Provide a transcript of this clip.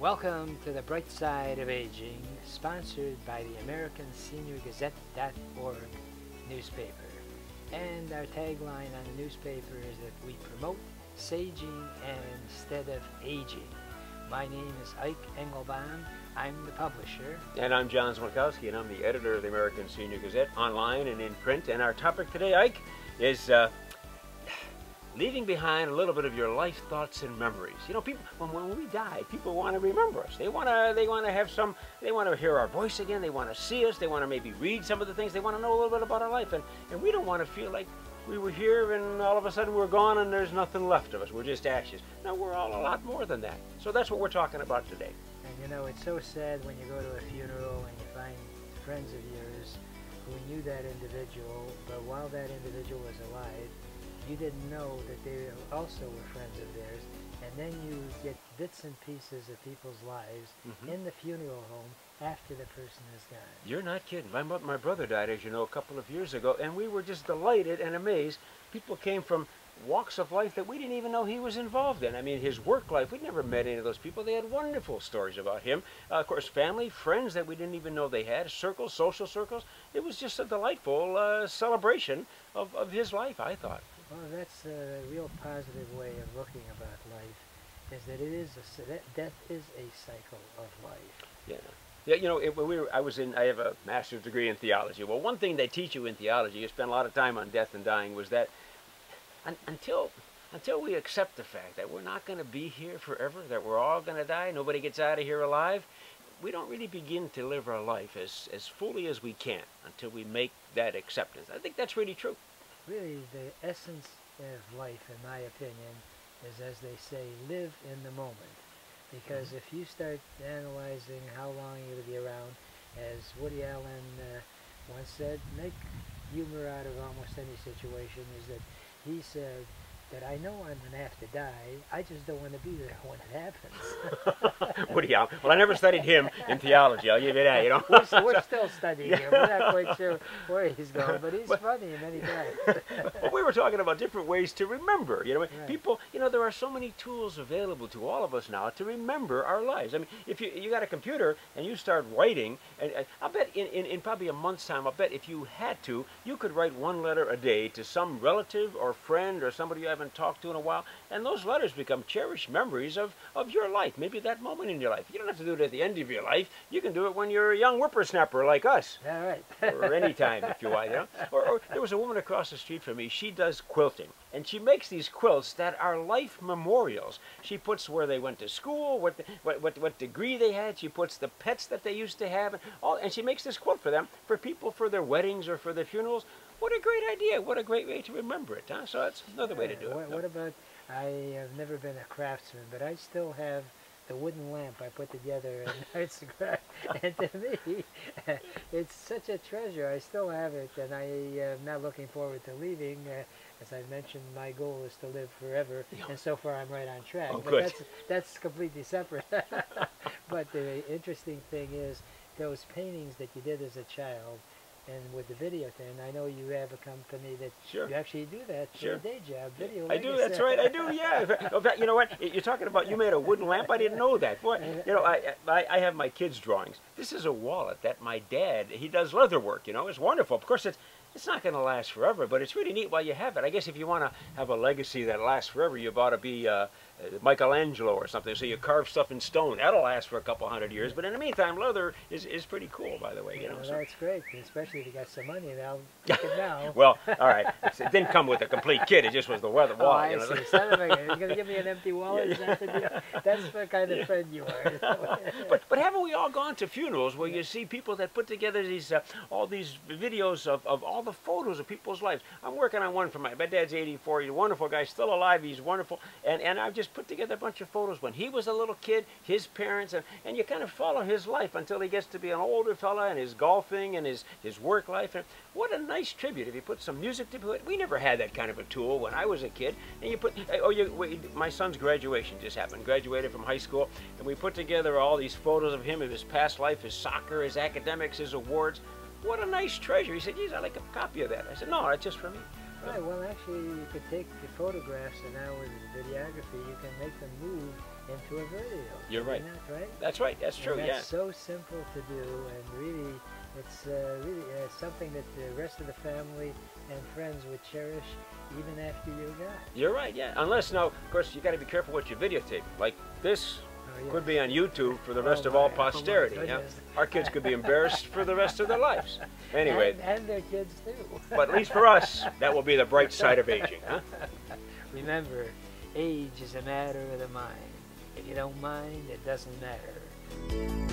Welcome to the Bright Side of Aging, sponsored by the American Senior Gazette.org newspaper. And our tagline on the newspaper is that we promote saging instead of aging. My name is Ike Engelbaum. I'm the publisher. And I'm John Dzwonkowski, and I'm the editor of the American Senior Gazette, online and in print. And our topic today, Ike, is leaving behind a little bit of your life thoughts and memories. You know, people, when we die, people want to remember us. They want to hear our voice again. They want to see us. They want to maybe read some of the things. They want to know a little bit about our life. And we don't want to feel like we were here and all of a sudden we're gone and there's nothing left of us. We're just ashes. No, we're all a lot more than that. So that's what we're talking about today. And you know, it's so sad when you go to a funeral and you find friends of yours who knew that individual, but while that individual was alive, you didn't know that they also were friends of theirs, and then you get bits and pieces of people's lives in the funeral home after the person is gone. You're not kidding. My brother died, as you know, a couple of years ago, and we were just delighted and amazed. People came from walks of life that we didn't even know he was involved in. I mean, his work life, we'd never met any of those people. They had wonderful stories about him. Of course, family, friends that we didn't even know they had, circles, social circles. It was just a delightful celebration of his life, I thought. Well, that's a real positive way of looking about life, is that it is death is a cycle of life. Yeah. Yeah, you know, I have a master's degree in theology. Well, one thing they teach you in theology, you spend a lot of time on death and dying, was that until we accept the fact that we're not going to be here forever, that we're all going to die, nobody gets out of here alive, we don't really begin to live our life as fully as we can until we make that acceptance. I think that's really true. Really, the essence of life, in my opinion, is, as they say, live in the moment. Because if you start analyzing how long you're going to be around, as Woody Allen once said, make humor out of almost any situation, is that he said that I know I'm going to have to die, I just don't want to be there when it happens. Woody Allen. Well, I never studied him in theology, I'll give you that, you know. We're still studying him. We're not quite sure where he's going, but he's funny many times. Well, we were talking about different ways to remember. You know, right. People, you know, there are so many tools available to all of us now to remember our lives. I mean, if you got a computer and you start writing, and I'll bet in probably a month's time, I'll bet if you had to, you could write one letter a day to some relative or friend or somebody you haven't talked to in a while, and those letters become cherished memories of your life, maybe that moment in your life. You don't have to do it at the end of your life. You can do it when you're a young whippersnapper like us. All right. Or any time, if you want, you know. Or there was a woman across the street from me. She does quilting, and she makes these quilts that are life memorials. She puts where they went to school, what degree they had. She puts the pets that they used to have, and she makes this quilt for them, for people, for their weddings or for their funerals. What a great idea. What a great way to remember it, huh? So that's another way to do it. What about, I have never been a craftsman, but I still have the wooden lamp I put together in arts and crafts. And to me, it's such a treasure. I still have it, and I am not looking forward to leaving. As I mentioned, my goal is to live forever, and so far I'm right on track. Oh, but good. that's completely separate. But the interesting thing is, those paintings that you did as a child, and with the video thing, I know you have a company that you actually do that for a day job. Video. I do. That's right. I do. Yeah. In fact, you know what? You're talking about. You made a wooden lamp. I didn't know that. Boy, you know, I have my kids' drawings. This is a wallet that my dad. He does leather work. You know, it's wonderful. Of course, it's not going to last forever, but it's really neat while you have it. I guess if you want to have a legacy that lasts forever, you've got to be Michelangelo or something. So you carve stuff in stone. That'll last for a couple hundred years. But in the meantime, leather is pretty cool, by the way. You know. Well, that's great, especially if you got some money. Now, take it now. Well, all right. It didn't come with a complete kit. It just was the wallet. Oh, I see. You're going to give me an empty wallet? Is that the deal? That's the kind of friend you are. But haven't we all gone to funerals where you see people that put together these all these videos of all the photos of people's lives? I'm working on one for my dad's 84. He's a wonderful guy, still alive. He's wonderful. And I've just put together a bunch of photos when he was a little kid, his parents, and you kind of follow his life until he gets to be an older fella and his golfing and his work life. And what a nice tribute if you put some music to it. We never had that kind of a tool when I was a kid. And you put, my son's graduation just happened. Graduated from high school, and we put together all these photos of him, of his past life, his soccer, his academics, his awards. What a nice treasure. He said, geez, I'd like a copy of that. I said, no, that's just for me. Right, well, actually, you could take the photographs, and now with videography, you can make them move into a video. You're right. Isn't that right? That's right. That's true. And Yeah. that's so simple to do, and really, it's really something that the rest of the family and friends would cherish even after you're gone. You're right. Yeah. Unless now, of course, you got to be careful what you videotape. Like this. Oh, yeah. Could be on YouTube for the rest Oh of all my posterity. Yeah? goodness. Our kids could be embarrassed for the rest of their lives. Anyway, and their kids too. but at least for us, that will be the bright side of aging, huh? Remember, age is a matter of the mind. If you don't mind, it doesn't matter.